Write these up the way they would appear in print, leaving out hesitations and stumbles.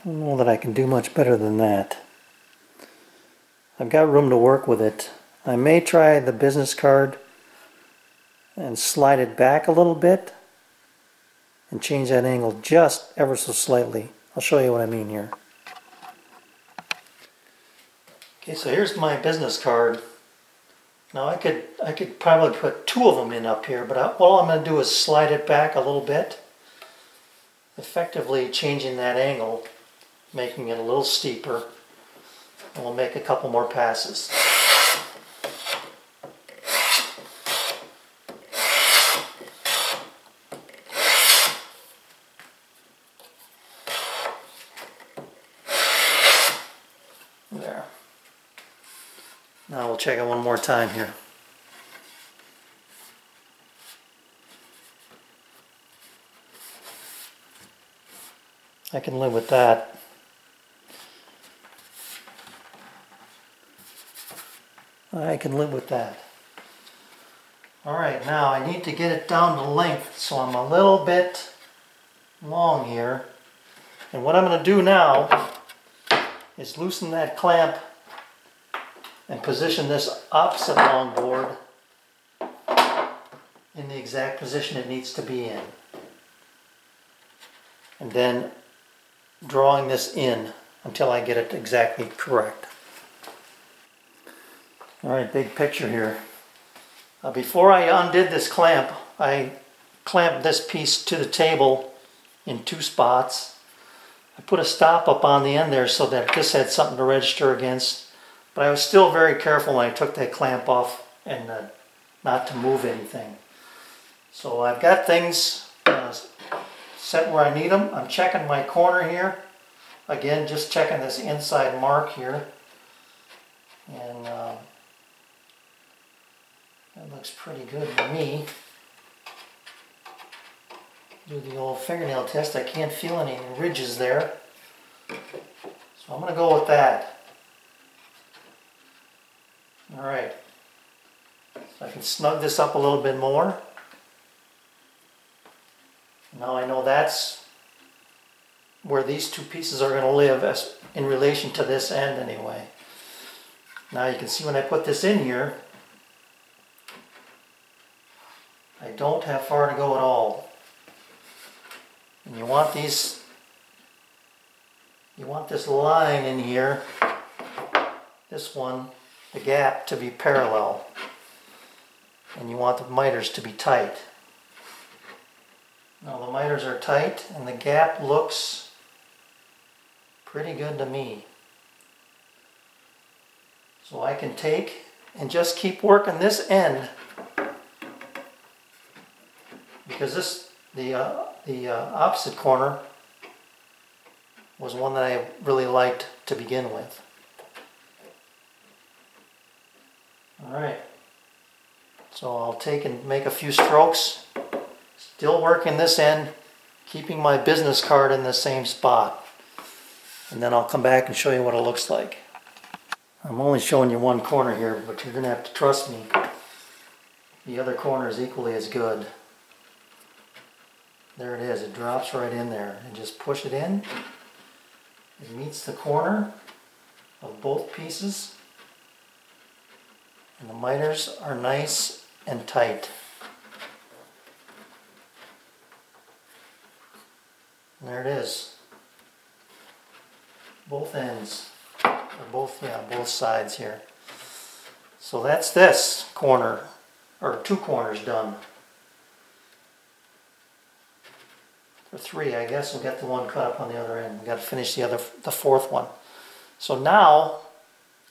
I don't know that I can do much better than that. I've got room to work with it. I may try the business card and slide it back a little bit and change that angle just ever so slightly. I'll show you what I mean here. Okay, so here's my business card. Now I could probably put two of them in up here, but all I'm going to do is slide it back a little bit, effectively changing that angle, making it a little steeper, and we'll make a couple more passes. There. Now we'll check it one more time here. I can live with that. I can live with that. Alright, now I need to get it down to length, so I'm a little bit long here. And what I'm going to do now is loosen that clamp and position this opposite longboard in the exact position it needs to be in. And then drawing this in until I get it exactly correct. Alright, big picture here. Before I undid this clamp, I clamped this piece to the table in two spots. I put a stop up on the end there so that this had something to register against. But I was still very careful when I took that clamp off and not to move anything. So I've got things set where I need them. I'm checking my corner here. Again, just checking this inside mark here. And that looks pretty good to me. Do the old fingernail test. I can't feel any ridges there. So I'm going to go with that. Alright, so I can snug this up a little bit more. Now I know that's where these two pieces are going to live as in relation to this end anyway. Now you can see when I put this in here, I don't have far to go at all. And you want this line in here, this one, the gap to be parallel, and you want the miters to be tight. Now the miters are tight and the gap looks pretty good to me. So I can take and just keep working this end, because the opposite corner was one that I really liked to begin with. Alright, so I'll take and make a few strokes, still working this end, keeping my business card in the same spot, and then I'll come back and show you what it looks like. I'm only showing you one corner here, but you're going to have to trust me. The other corner is equally as good. There it is, it drops right in there, and just push it in. It meets the corner of both pieces. And the miters are nice and tight. And there it is. Both ends, or both sides here. So that's this corner, or two corners done. Or three, I guess. We'll get the one cut up on the other end. We've got to finish the fourth one. So now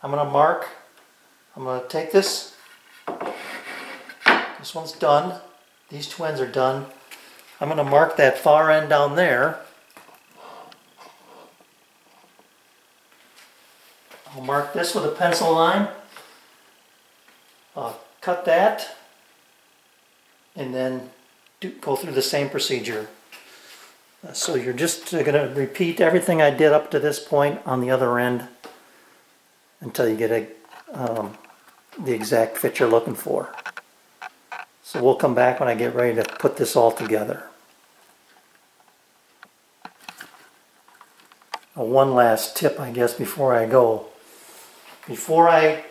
I'm going to mark. I'm going to take this. This one's done. These two ends are done. I'm going to mark that far end down there. I'll mark this with a pencil line. I'll cut that and then go through the same procedure. So you're just going to repeat everything I did up to this point on the other end until you get the exact fit you're looking for. So we'll come back when I get ready to put this all together. one last tip, I guess, before I go. Before I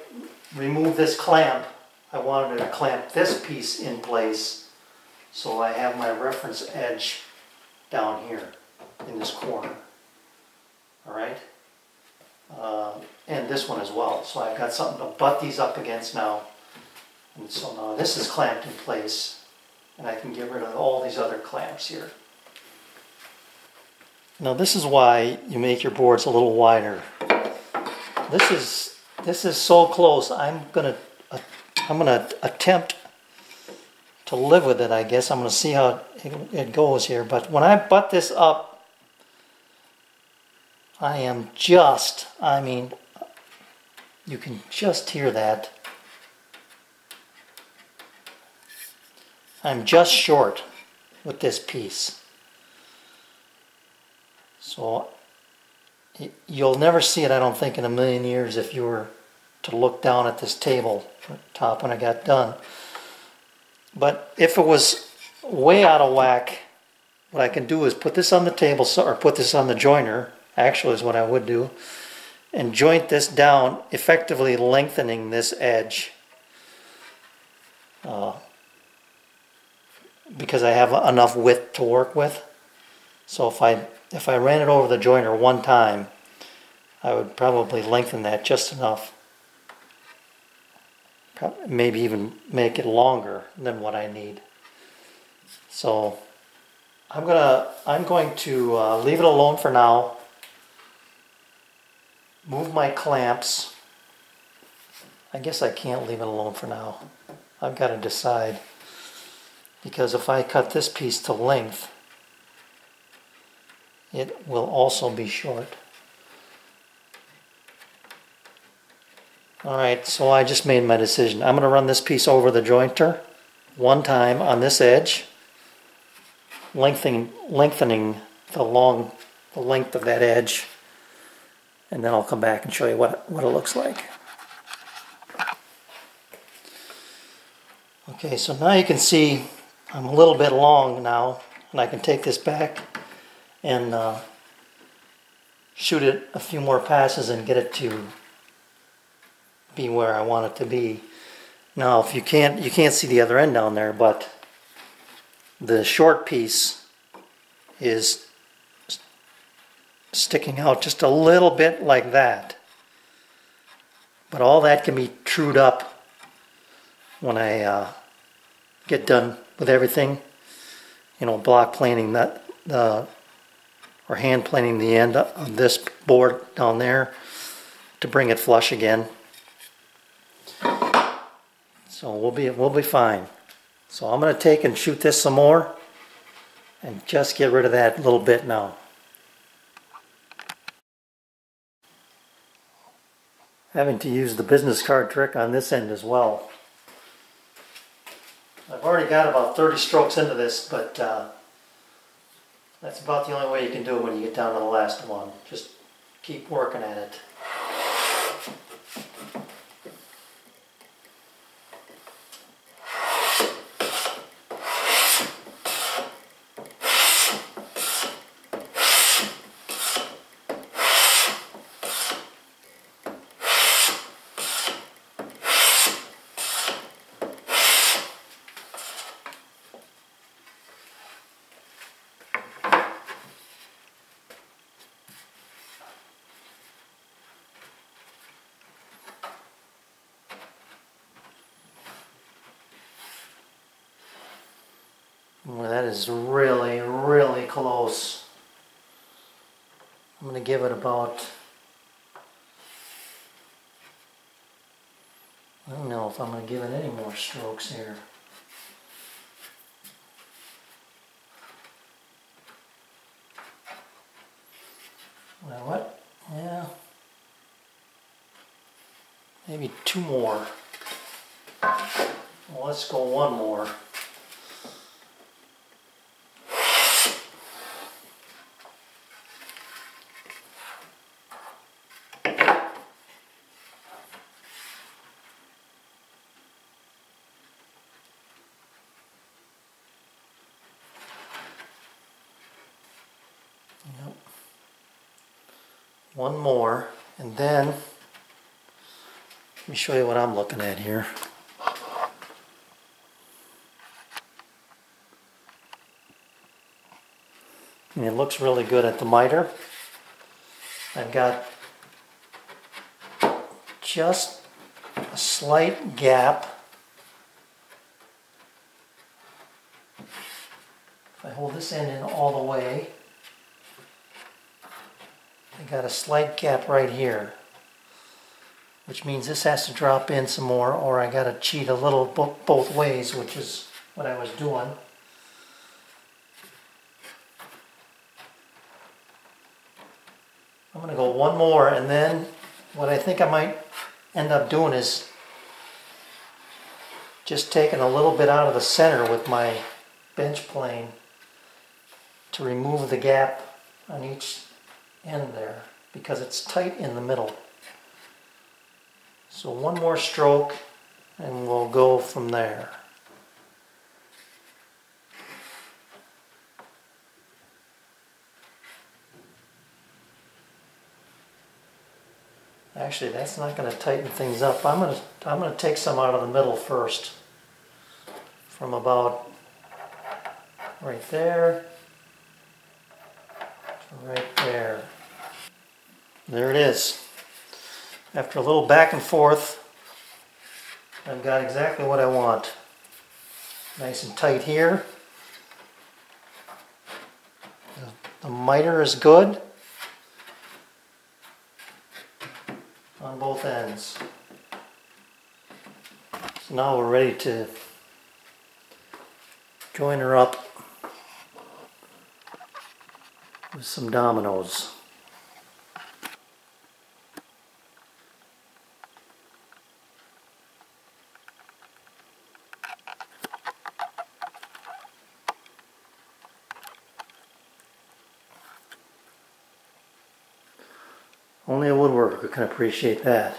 remove this clamp, I wanted to clamp this piece in place so I have my reference edge down here in this corner. Alright? And this one as well. So I've got something to butt these up against now. And so now this is clamped in place, and I can get rid of all these other clamps here. Now this is why you make your boards a little wider. This is so close. I'm gonna attempt to live with it, I guess. I'm gonna see how it goes here. But when I butt this up, I mean, you can just hear that. I'm just short with this piece. So you'll never see it, I don't think, in a million years if you were to look down at this table top when I got done. But if it was way out of whack, what I can do is put this on the table, or put this on the joiner, actually is what I would do, and joint this down, effectively lengthening this edge. Because I have enough width to work with. So if I ran it over the joiner one time, I would probably lengthen that just enough. Maybe even make it longer than what I need. So I'm going to leave it alone for now. Move my clamps. I guess I can't leave it alone for now. I've got to decide. Because if I cut this piece to length, it will also be short. Alright, so I just made my decision. I'm going to run this piece over the jointer one time on this edge, lengthening the length of that edge, and then I'll come back and show you what it looks like. Okay, so now you can see I'm a little bit long now, and I can take this back and shoot it a few more passes and get it to be where I want it to be. Now, if you can't see the other end down there, but the short piece is sticking out just a little bit like that. But all that can be trued up when I get done with everything, you know, block planing that or hand planing the end of this board down there to bring it flush again. So we'll be fine. So I'm going to take and shoot this some more and just get rid of that little bit now. Having to use the business card trick on this end as well. I've already got about 30 strokes into this, but that's about the only way you can do it when you get down to the last one. Just keep working at it. Well, that is really, really close. I'm going to give it about, I don't know if I'm going to give it any more strokes here. Well, what? Yeah. Maybe two more. Well, let's go one more. Yep. One more, and then let me show you what I'm looking at here. And it looks really good at the miter. I've got just a slight gap. If I hold this end in all the way, I got a slight gap right here, which means this has to drop in some more, or I got to cheat a little both ways, which is what I was doing. I'm going to go one more, and then what I think I might end up doing is just taking a little bit out of the center with my bench plane to remove the gap on each end there, because it's tight in the middle. So one more stroke and we'll go from there. Actually, that's not going to tighten things up. I'm going to take some out of the middle first, from about right there to right there. There it is. After a little back and forth, I've got exactly what I want. Nice and tight here. The miter is good on both ends. So now we're ready to join her up with some dominoes. Only a woodworker can appreciate that.